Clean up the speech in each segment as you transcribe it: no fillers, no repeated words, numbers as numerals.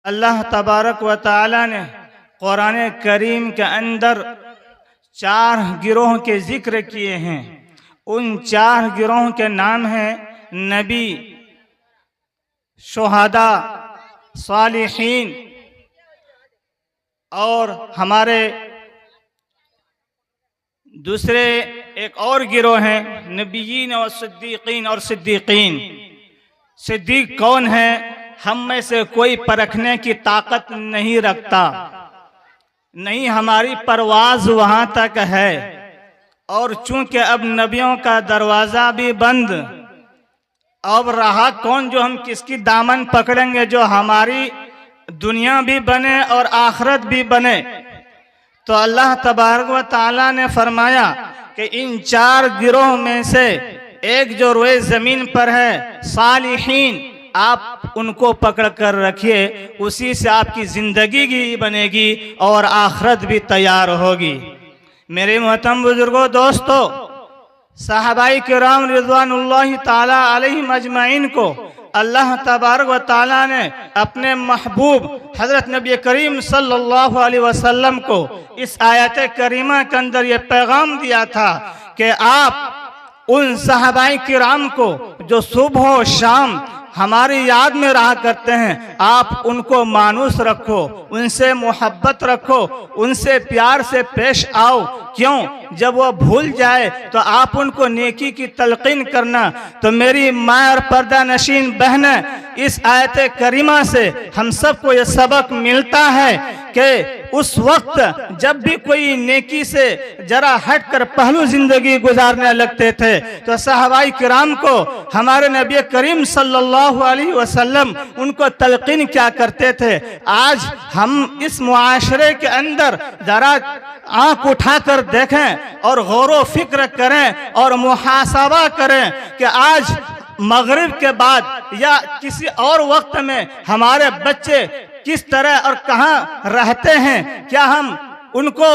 अल्लाह तबारक व तआला ने कुरान करीम के अंदर 4 गिरोह के जिक्र किए हैं। उन 4 गिरोह के नाम हैं नबी, शुहदा, सालिहीन और हमारे दूसरे एक और गिरोह हैं नबीयीन और सिद्दीकीन। सिद्दीक कौन है? हम में से कोई परखने की ताकत नहीं रखता, नहीं हमारी परवाज वहां तक है। और चूंकि अब नबियों का दरवाजा भी बंद, अब रहा कौन जो हम किसकी दामन पकड़ेंगे जो हमारी दुनिया भी बने और आखिरत भी बने। तो अल्लाह तबारक व तआला ने फरमाया कि इन 4 गिरोह में से एक जो रोए जमीन पर है सालिहीन, आप उनको पकड़ कर रखिए, उसी से आपकी जिंदगी भी बनेगी और आखिरत भी तैयार होगी। मेरे मोहतरम बुजुर्गों, दोस्तों, सहाबाई किराम रिज़वानुल्लाहि ताला अलैहिम अजमाइन को अल्लाह तबारक व तआला ने अपने महबूब हजरत नबी करीम सल्लल्लाहु अलैहि वसल्लम को इस आयत करीमा के अंदर ये पैगाम दिया था कि आप उन सहाबाई किराम को जो सुबह शाम हमारी याद में रहा करते हैं, आप उनको मानूस रखो, उनसे मोहब्बत रखो, उनसे प्यार से पेश आओ। क्यों? जब वो भूल जाए तो आप उनको नेकी की तलकीन करना। तो मेरी माँ और पर्दा नशीन बहनें, इस आयत करीमा से हम सबको ये सबक मिलता है कि उस वक्त जब भी कोई नेकी से जरा हटकर पहलू जिंदगी गुजारने लगते थे तो सहाबाई किराम को हमारे नबी करीम सल्लल्लाहु अलैहि वसल्लम उनको तलकीन क्या करते थे। आज हम इस मुआशरे के अंदर जरा आंख उठाकर देखें और गौर फिक्र करें और मुहासबा करें कि आज मगरिब के बाद या किसी और वक्त में हमारे बच्चे किस तरह और कहाँ रहते हैं। क्या हम उनको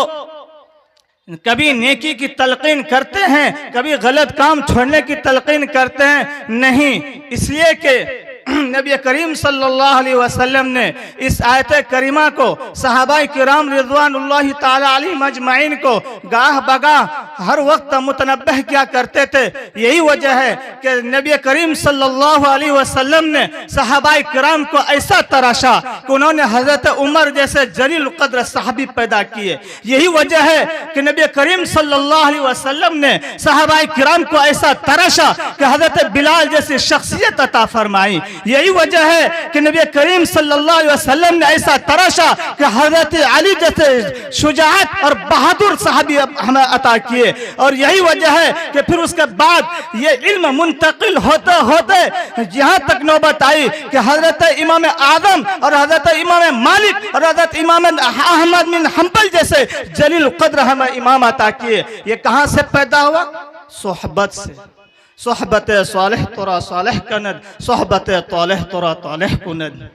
कभी नेकी की तलकीन करते हैं, कभी गलत काम छोड़ने की तलकीन करते हैं? नहीं। इसलिए कि नबी करीम सल्लल्लाहु अलैहि वसल्लम ने इस आयत करीमा को सहाबाई किराम रिज़वानुल्लाहि ताला अलैहिम अजमाइन को गाह बगाह हर वक्त मुतनब्बह किया करते थे। यही वजह है कि नबी करीम सल्लल्लाहु अलैहि वसल्लम ने सहाबाई किराम को ऐसा तराशा कि उन्होंने हजरत उमर जैसे जलील कद्र सहाबी पैदा किए। यही वजह है कि नबी करीम सल्लल्लाहु अलैहि वसल्लम ने सहाबाई किराम को ऐसा तराशा कि हजरत बिलाल जैसी शख्सियत अता फरमाई। यही वजह है कि नबी करीम सल्लल्लाहु अलैहि वसल्लम ने ऐसा तराशा कि हजरत अली जैसे शुजाअत और बहादुर सहाबी हमें अता किए। और यही वजह है कि फिर उसके बाद ये इल्म मुंतकिल होते होते यहाँ तक नौबत आई कि हजरत इमाम आदम और हजरत इमाम मालिक और हजरत इमाम अहमद बिन हंबल जैसे जलील कद्र हमें इमाम अता किए। ये कहाँ से पैदा हुआ? सोहबत से। सोहबत सालेह तोरा सालेह कनद, सोहबत तालेह तोरा तालेह कुनद।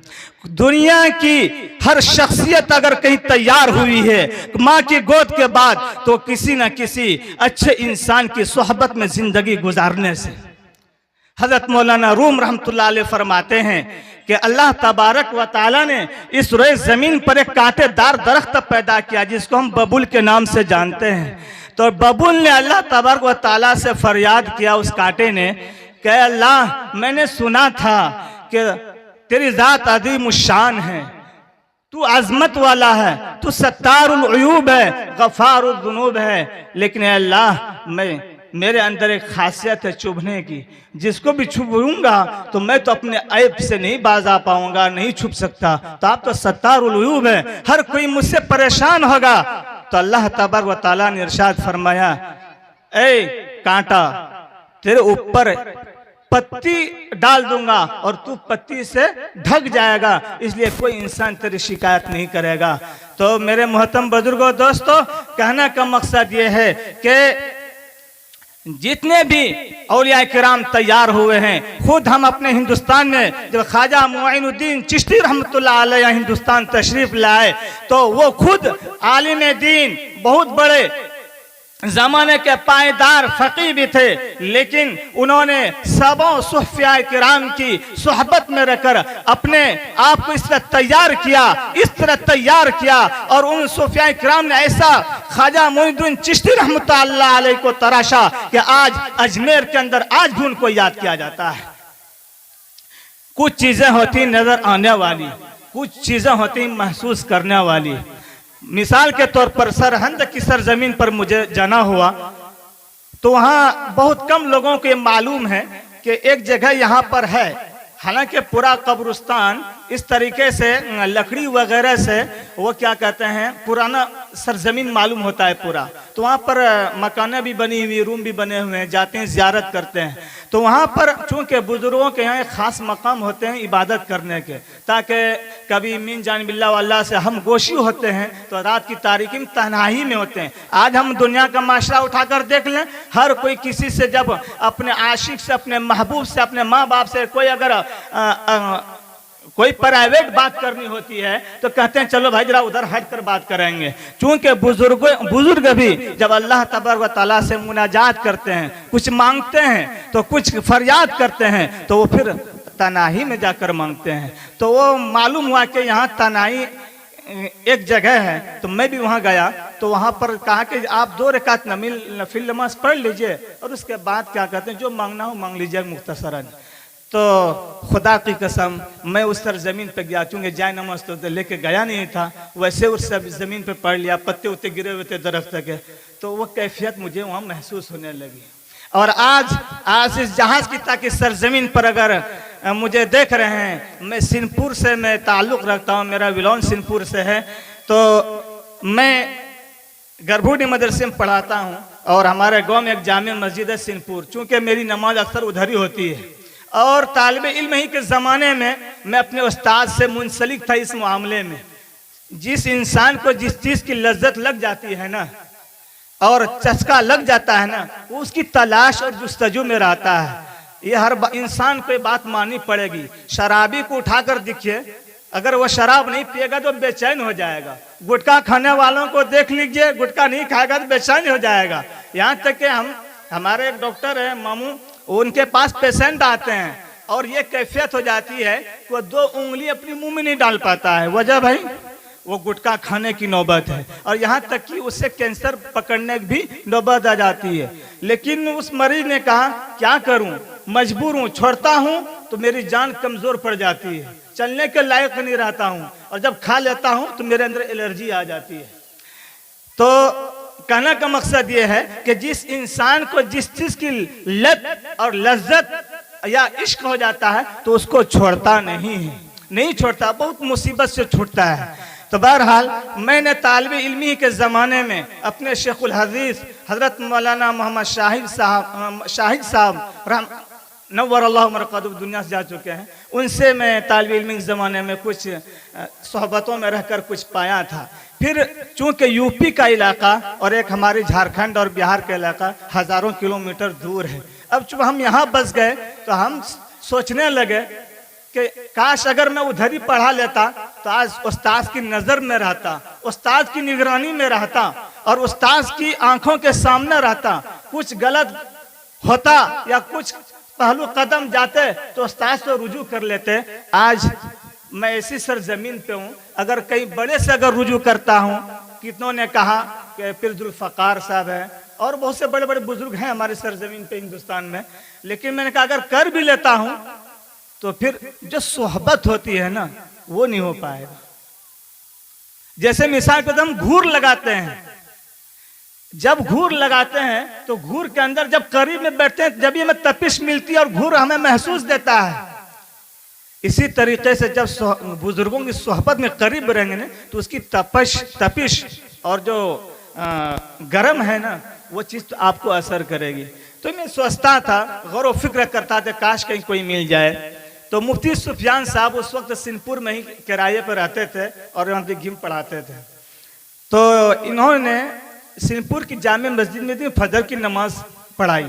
दुनिया की हर शख्सियत अगर कहीं तैयार हुई है माँ की गोद के बाद तो किसी न किसी अच्छे इंसान की सोहबत में जिंदगी गुजारने से। हजरत मौलाना रूम रहमतुल्लाह अलैह फरमाते हैं कि अल्लाह तबारक व तआला ने इस रोए जमीन पर एक कांटेदार दरख्त पैदा किया जिसको हम बबुल के नाम से जानते हैं। तो बबुल ने अल्लाह तबारक व तआला से फरियाद किया, उस कांटे ने, कि अल्लाह मैंने सुना था कि तेरी जात अज़ीम शान है, तू अजमत वाला है, तू सत्तारुल उयूब है, गफारुल जुनूब है, लेकिन अल्लाह मेरे अंदर एक खासियत है चुभने की। जिसको भी छुपूंगा तो मैं तो अपने ऐब से नहीं बाज आ पाऊंगा, नहीं छुप सकता। तो आप तो सत्तारुल उयूब है, हर कोई मुझसे परेशान होगा। तो अल्लाह तबारक व तआला ने इरशाद फरमाया, ए कांटा, तेरे ऊपर पत्ती डाल दूंगा और तू पत्ती से ढक जाएगा, इसलिए कोई इंसान तेरी शिकायत नहीं करेगा। तो मेरे मोहतरम बुजुर्गों, दोस्तों, कहने का मकसद ये है कि जितने भी औलिया किराम तैयार हुए हैं, खुद हम अपने हिंदुस्तान में जब ख्वाजा मुइनुद्दीन चिश्ती रहमतुल्लाह अलैह हिंदुस्तान तशरीफ लाए तो वो खुद आलिम दीन, बहुत बड़े जमाने के पायदार फकीह भी थे, लेकिन उन्होंने सबों सुफिया किराम की सोहबत में रहकर अपने आप को इस तरह तैयार किया और उन सुफिया किराम ने ऐसा ख्वाजा मोइनुद्दीन चिश्ती रहमतुल्लाह अलैह को तराशा कि आज अजमेर के अंदर आज भी उनको याद किया जाता है। कुछ चीजें होती नजर आने वाली, कुछ चीजें होती महसूस करने वाली। मिसाल के तौर पर सरहंद की सरजमीन पर मुझे जाना हुआ तो वहाँ बहुत कम लोगों को मालूम है कि एक जगह यहाँ पर है, हालांकि पूरा कब्रिस्तान इस तरीके से लकड़ी वगैरह से वो क्या कहते हैं पुराना सरजमीन मालूम होता है पूरा। तो वहाँ पर मकानें भी बनी हुई, रूम भी बने हुए हैं, जाते हैं ज़ियारत करते हैं। तो वहाँ पर चूँकि बुजुर्गों के यहाँ एक ख़ास मकाम होते हैं इबादत करने के, ताकि कभी मिन जान बिल्ला वाला से हम गोशी होते हैं तो रात की तारीकी में तन्हाई में होते हैं। आज हम दुनिया का माशरा उठाकर देख लें, हर कोई किसी से जब अपने आशिक से, अपने महबूब से, अपने माँ बाप से कोई अगर कोई प्राइवेट बात करनी होती है तो कहते हैं चलो भाई जरा उधर हट कर बात करेंगे। चूंकि बुजुर्ग भी जब अल्लाह तबारक व तआला से मुनाजात करते हैं, कुछ मांगते हैं तो कुछ फरियाद करते हैं तो वो फिर तनाही में जाकर मांगते हैं। तो वो मालूम हुआ कि यहाँ तनाही एक जगह है, तो मैं भी वहाँ गया तो वहाँ पर कहा कि आप 2 रकात नफिल नमाज पढ़ लीजिए और उसके बाद क्या कहते हैं जो मांगना हो मांग लीजिए मुख्तसरन। तो खुदा की कसम मैं उस सरजमीन पे गया, चूँकि जाए नमाज तो लेके गया नहीं था, वैसे उस ज़मीन पे पढ़ लिया, पत्ते उत्ते गिरे हुए थे दरख्त के, तो वो कैफियत मुझे वहाँ महसूस होने लगी। और आज इस जहाज़ की ताकि सरजमीन पर अगर मुझे देख रहे हैं, मैं सिंहपुर से मैं ताल्लुक़ रखता हूँ, मेरा विलोन सिंहपुर से है, तो मैं गरबूडी मदरसे में पढ़ाता हूँ और हमारे गाँव में एक जामे मस्जिद है सिंहपुर। चूँकि मेरी नमाज अक्सर उधर ही होती है और तालिब इल्म ही के ज़माने में मैं अपने उस्ताद से मुंसलिक था इस मामले में। जिस इंसान को जिस चीज़ की लज्जत लग जाती है ना और चस्का लग जाता है ना, वो उसकी तलाश और जुस्तजू में रहता है। ये हर इंसान को बात माननी पड़ेगी। शराबी को उठाकर देखिए, अगर वो शराब नहीं पिएगा तो बेचैन हो जाएगा। गुटखा खाने वालों को देख लीजिए, गुटखा नहीं खाएगा तो बेचैन हो जाएगा। यहाँ तक कि हमारे एक डॉक्टर है मामू, उनके पास पेशेंट आते हैं और ये कैफियत हो जाती है कि वो 2 उंगली अपनी मुंह में नहीं डाल पाता है। वजह भाई वो गुटखा खाने की नौबत है और यहाँ तक कि उससे कैंसर पकड़ने की भी नौबत आ जाती है। लेकिन उस मरीज ने कहा क्या करूं, मजबूर हूं, छोड़ता हूं तो मेरी जान कमजोर पड़ जाती है, चलने के लायक नहीं रहता हूं और जब खा लेता हूं तो मेरे अंदर एलर्जी आ जाती है। तो कहने का मकसद ये है कि जिस इंसान को जिस चीज की लत और लज्जत या इश्क हो जाता है तो उसको छोड़ता नहीं छोड़ता, बहुत मुसीबत से छूटता है। तो बहरहाल मैंने तालिब इल्मी के ज़माने में अपने शेखुल हदीस हज़रत मौलाना मोहम्मद शाहिद साहब नव्वर अल्लाह मरक़दहु दुनिया से जा चुके हैं, उनसे मैं तालिब इल्मी के ज़माने में कुछ सोहबतों में रहकर कुछ पाया था। फिर चूँकि यूपी का इलाका और एक हमारे झारखंड और बिहार का इलाका हज़ारों किलोमीटर दूर है। अब जब हम यहाँ बस गए तो हम सोचने लगे कि काश अगर मैं उधर ही पढ़ा लेता तो आज उस्ताद की नज़र में रहता, उस्ताद की निगरानी में रहता और उस्ताद की आंखों के सामने रहता। कुछ गलत होता या कुछ पहलू कदम जाते तो उस्ताद से रुजू कर लेते। आज मैं ऐसी सरजमीन पे हूँ, अगर कई बड़े से अगर रुजू करता हूँ, कितनों ने कहा कि फिरजुल फ़कार साहब है और बहुत से बड़े बड़े बुजुर्ग हैं हमारे सरजमीन पे हिंदुस्तान में, लेकिन मैंने कहा अगर कर भी लेता हूँ तो फिर जो सोहबत होती है ना वो नहीं हो पाएगा। जैसे मिसाल के हम घूर लगाते हैं, जब घूर लगाते हैं तो घूर के अंदर जब करीब में बैठते हैं जब ये हमें तपिश मिलती है और घूर हमें महसूस देता है। इसी तरीके से जब बुजुर्गों की सोहबत में करीब रहेंगे ना तो उसकी तपिश और जो गरम है ना वो चीज़ तो आपको असर करेगी। तो मैं सोचता था, गौर फिक्र करता था काश कहीं कोई मिल जाए। तो मुफ्ती सुफियान साहब उस वक्त सिंहपुर में ही किराए पर रहते थे और यहाँ पे घिम पढ़ाते थे। तो इन्होंने सिंहपुर की जामे मस्जिद में फजर की नमाज पढ़ाई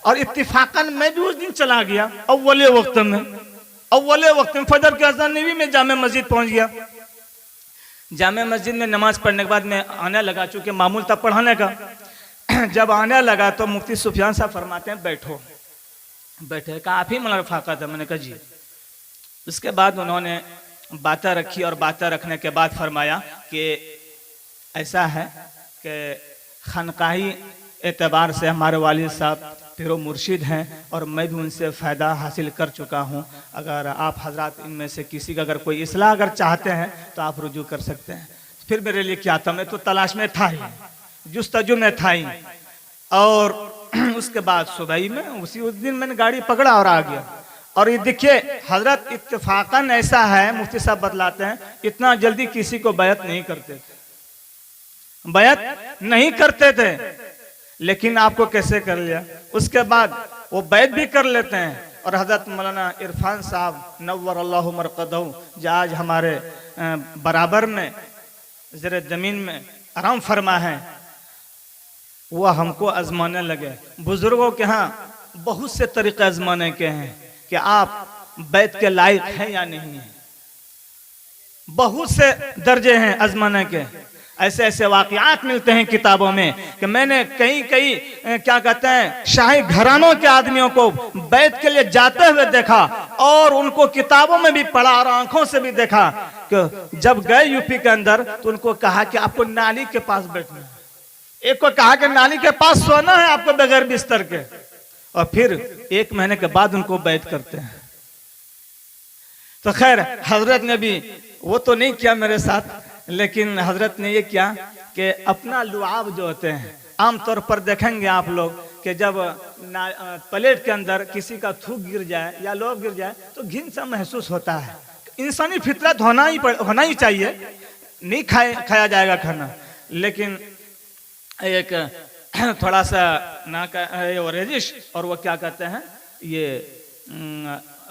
और इत्तिफाकन मैं भी उस दिन चला गया अव्वले वक्त में फजर के अज़ान में भी मैं जामे मस्जिद पहुंच गया। जामे मस्जिद में नमाज पढ़ने के बाद मैं आने लगा, चूँकि मामूल था पढ़ाने का। जब आने लगा तो मुफ्ती सुफियान साहब फरमाते हैं बैठो। बैठे, कहा आप ही मौलाना रफ़ाकत है? मैंने कहा जी। उसके बाद उन्होंने बातें रखी और बातें रखने के बाद फरमाया कि ऐसा है कि खानकाही एतबार से हमारे वालिद साहब पीरो मुर्शिद हैं और मैं भी उनसे फ़ायदा हासिल कर चुका हूं। अगर आप हजरात इनमें से किसी का अगर कोई इस्लाह अगर चाहते हैं तो आप रुजू कर सकते हैं। फिर मेरे लिए क्या था, मैं तो तलाश में था ही, जुस्तजू में था ही। और उसके बाद सुबह में उस दिन मैंने गाड़ी पकड़ा और आ गया। और ये देखिए हजरत इत्तेफाकन ऐसा है, मुफ्ती साहब बतलाते हैं, इतना जल्दी किसी को बैत नहीं करते थे, बैत नहीं करते थे, लेकिन आपको कैसे कर लिया। उसके बाद वो बैत भी कर लेते हैं। और हजरत मौलाना इरफान साहब नव्वर अल्लाहु मरकदहू, जो आज हमारे बराबर में ज़रे ज़मीन में आराम फरमा है, वह हमको आजमाने लगे। बुजुर्गों के यहाँ बहुत से तरीके आजमाने के हैं कि आप बैत के लायक हैं या नहीं है। बहुत से दर्जे हैं आजमाने के। ऐसे ऐसे वाक़यात मिलते हैं किताबों में कि मैंने कई क्या कहते हैं शाही घरानों के आदमियों को बैत के लिए जाते हुए देखा और उनको किताबों में भी पढ़ा और आंखों से भी देखा कि जब गए यूपी के अंदर तो उनको कहा कि आपको नाली के पास बैठना है, एक को कहा कि नाली के पास सोना है आपको बगैर बिस्तर के, और फिर 1 महीने के बाद उनको बैत करते हैं। तो खैर हजरत ने भी वो तो नहीं किया मेरे साथ, लेकिन हजरत ने ये किया कि अपना लुआब जो होते हैं, आमतौर पर देखेंगे आप लोग कि जब प्लेट के अंदर किसी का थूक गिर जाए या लोभ गिर जाए तो घिन सा महसूस होता है। इंसानी फितरत होना ही चाहिए, नहीं खाया जाएगा खाना, लेकिन एक थोड़ा सा ना का रेजिश और वो क्या कहते हैं ये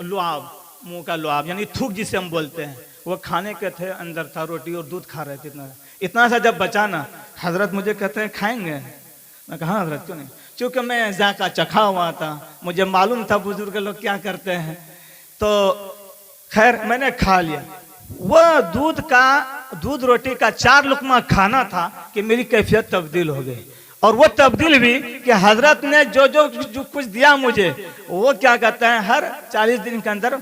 लुआब, मुंह का लुआब यानी थूक जिसे हम बोलते हैं, वो खाने के थे, अंदर था रोटी और दूध खा रहे थे। इतना सा जब बचा ना, हजरत मुझे कहते हैं खाएंगे? मैं कहा हजरत क्यों नहीं, क्योंकि मैं जाका चखा हुआ था, मुझे मालूम था बुजुर्ग लोग क्या करते हैं। तो खैर मैंने खा लिया। वह दूध रोटी का 4 लुकमा खाना था कि मेरी कैफियत तब्दील हो गई। और वो तब्दील भी कि हजरत ने जो कुछ दिया मुझे, वो क्या कहते हैं हर 40 दिन के अंदर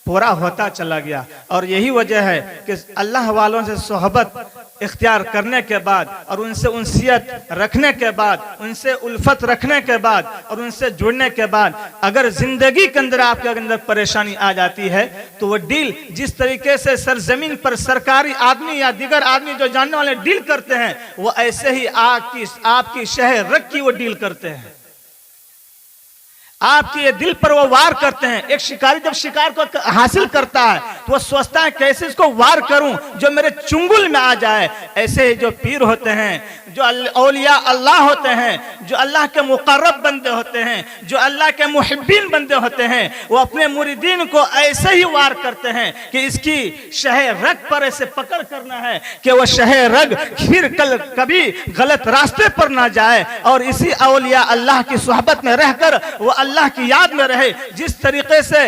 पूरा होता चला गया। और यही वजह है कि अल्लाह वालों से सोहबत इख्तियार करने के बाद और उनसे उनसियत रखने के बाद, उनसे उल्फत रखने के बाद और उनसे जुड़ने के बाद अगर जिंदगी के अंदर आपके अंदर परेशानी आ जाती है तो वो डील जिस तरीके से सरजमीन पर सरकारी आदमी या दिगर आदमी जो जानने वाले डील करते हैं, वो ऐसे ही आपकी शहर रख की वो डील करते हैं। आपके ये दिल पर वो वार करते हैं। एक शिकारी जब शिकार को हासिल करता है तो वो सोचता है कैसे इसको वार करूं जो मेरे चुंगल में आ जाए। ऐसे ही जो पीर होते हैं, जो औलिया अल्लाह होते हैं, जो अल्लाह के मुकर्रब बंदे होते हैं, जो अल्लाह के मुहिब्बीन बंदे होते हैं, वो अपने मुरीदीन को ऐसे ही वार करते हैं कि इसकी शह रग पर ऐसे पकड़ करना है कि वो शह रग फिर कभी गलत रास्ते पर ना जाए और इसी औलिया अल्लाह की सोहबत में रहकर वो अल्लाह की याद में रहे। जिस तरीके से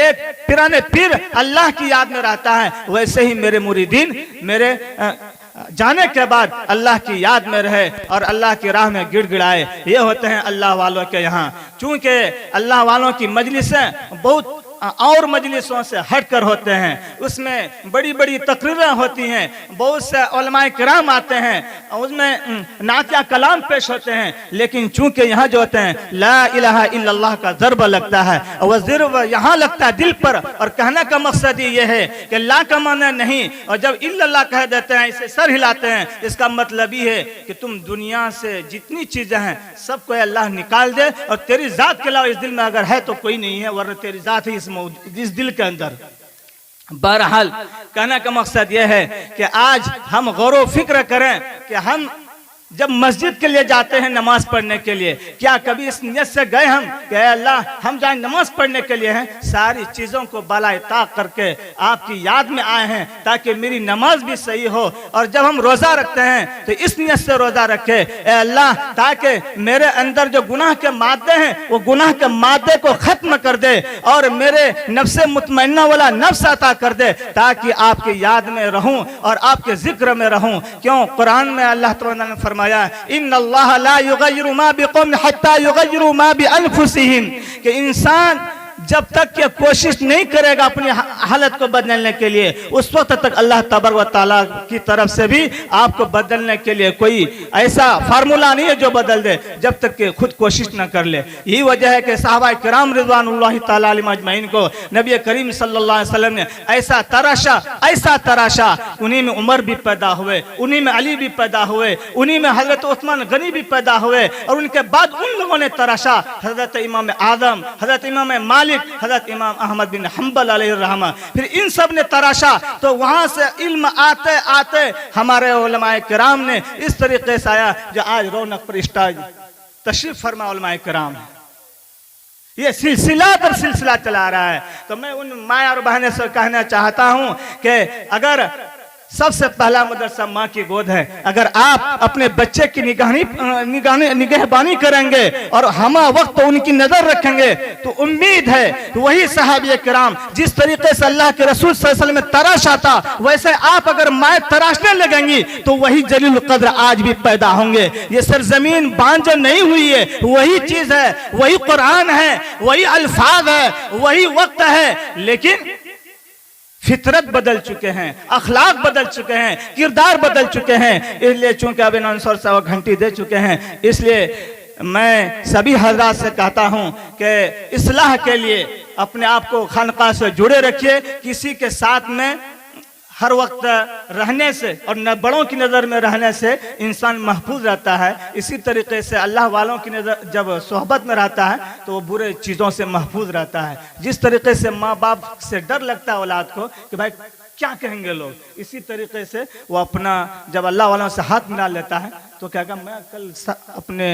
एक पिराने पीर अल्लाह की याद में रहता है, वैसे ही मेरे मुरीदीन मेरे जाने के बाद अल्लाह की याद में रहे और अल्लाह की राह में गिड़गिड़ाए। ये होते हैं अल्लाह वालों के यहाँ। चूंकि अल्लाह वालों की मजलिसें बहुत और मजलिसों से हटकर होते हैं, उसमें बड़ी बड़ी तकरीरें होती हैं, बहुत से उलमाए किराम आते हैं, उसमें नातिया कलाम पेश होते हैं, लेकिन चूंकि यहाँ जो होते हैं ला इलाहा इल्लल्लाह का ज़र्ब लगता है और वह ज़र्ब यहाँ लगता है दिल पर। और कहने का मकसद ये है कि ला का माना नहीं, और जब इल्लल्लाह कह देते हैं इसे सर हिलाते हैं, इसका मतलब ये है कि तुम दुनिया से जितनी चीज़ें हैं सबको अल्लाह निकाल दे और तेरी ज़ात के अलावा इस दिल में अगर है तो कोई नहीं है, वरना तेरी ज़ात ही इस दिल के अंदर। बहरहाल कहने का मकसद यह है कि आज हम गौर व फिक्र करें कि हम जब मस्जिद के लिए जाते हैं नमाज पढ़ने के लिए, क्या कभी इस नियत से गए हम कि अल्लाह हम जाए नमाज पढ़ने के लिए हैं, सारी चीज़ों को बलाए ताक करके आपकी याद में आए हैं ताकि मेरी नमाज भी सही हो। और जब हम रोज़ा रखते हैं तो इस नियत से रोज़ा रखे अल्लाह ताकि मेरे अंदर जो गुनाह के मादे हैं वो गुनाह के मादे को ख़त्म कर दे और मेरे नफ्से मुतमइन्ना वाला नफ्स अता कर दे ताकि आपकी याद में रहूं और आपके जिक्र में रहूं। क्यों कुरान में अल्लाह तआला ने फरमाया इन्नल्लाह ला युगय्यिरु मा बिकौमिन हत्ता युगय्यिरु मा बिअनफुसिहिम, कि इंसान जब तक ये कोशिश नहीं करेगा अपनी हालत को बदलने के लिए, उस वक्त तक अल्लाह तबारक व तआला की तरफ से भी आपको बदलने के लिए कोई ऐसा फार्मूला नहीं है जो बदल दे, जब तक कि खुद कोशिश ना कर ले। यही वजह है कि सहाबा किराम रिज़वानुल्लाहि तआला अलैहिम अजमईन को नबी करीम सल्लल्लाहु अलैहि वसल्लम ने ऐसा तराशा, उन्हीं में उमर भी पैदा हुए, उन्हीं में अली भी पैदा हुए, उन्हीं में हजरत उस्मान गनी भी पैदा हुए, और उनके बाद उन लोगों ने तराशा हजरत इमाम आदम, हजरत इमाम मालिक, हजरत इमाम अहमद बिन हम्बल अलैहिर्रहमा, फिर इन सब ने तराशा। तो वहां से इल्म आते आते हमारे उलमाए किराम ने इस तरीके से आया जो आज रौनक पर स्टाज तशरीफ फरमा उलमाए किराम, ये सिलसिला पर सिलसिला चला रहा है। तो मैं उन माँ और बहनें से कहना चाहता हूं कि अगर सबसे पहला मदरसा माँ की गोद है, अगर आप अपने बच्चे की निगहबानी करेंगे और हम वक्त उनकी नजर रखेंगे, तो उम्मीद है तो वही सहाबी किराम जिस तरीके से अल्लाह के रसूल सल्लल्लाहु अलैहि वसल्लम में तराशा था, वैसे आप अगर माए तराशने लगेंगी तो वही जलील कद्र आज भी पैदा होंगे। ये सरजमीन बांझर नहीं हुई है, वही चीज है, वही कुरान है, वही अल्फाज है, वही वक्त है, लेकिन फितरत बदल चुके हैं, अखलाक बदल चुके हैं, किरदार बदल चुके हैं। इसलिए चूंकि अब अंसर साहब घंटी दे चुके हैं, इसलिए मैं सभी हजरात से कहता हूं कि इस्लाह के लिए अपने आप को खानका से जुड़े रखिए। किसी के साथ में हर वक्त रहने से और न बड़ों की नज़र में रहने से इंसान महफूज रहता है। इसी तरीके से अल्लाह वालों की नज़र जब सोहबत में रहता है तो वो बुरे चीज़ों से महफूज रहता है। जिस तरीके से माँ बाप से डर लगता है औलाद को कि भाई क्या कहेंगे लोग, इसी तरीके से वो अपना जब अल्लाह वालों से हाथ मिला लेता है तो क्या कहा, मैं कल अपने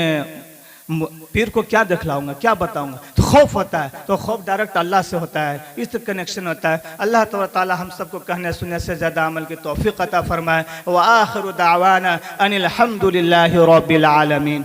पीर को क्या दिखलाऊंगा, क्या बताऊंगा, तो खौफ होता है। तो खौफ डायरेक्ट अल्लाह से होता है, इस कनेक्शन होता है। अल्लाह ताला हम सबको कहने सुनने से ज़्यादा अमल की तौफीक अता फरमाए। व आखिरु दावाना अनिल हम्दुलिल्लाहि रब्बिल आलमीन।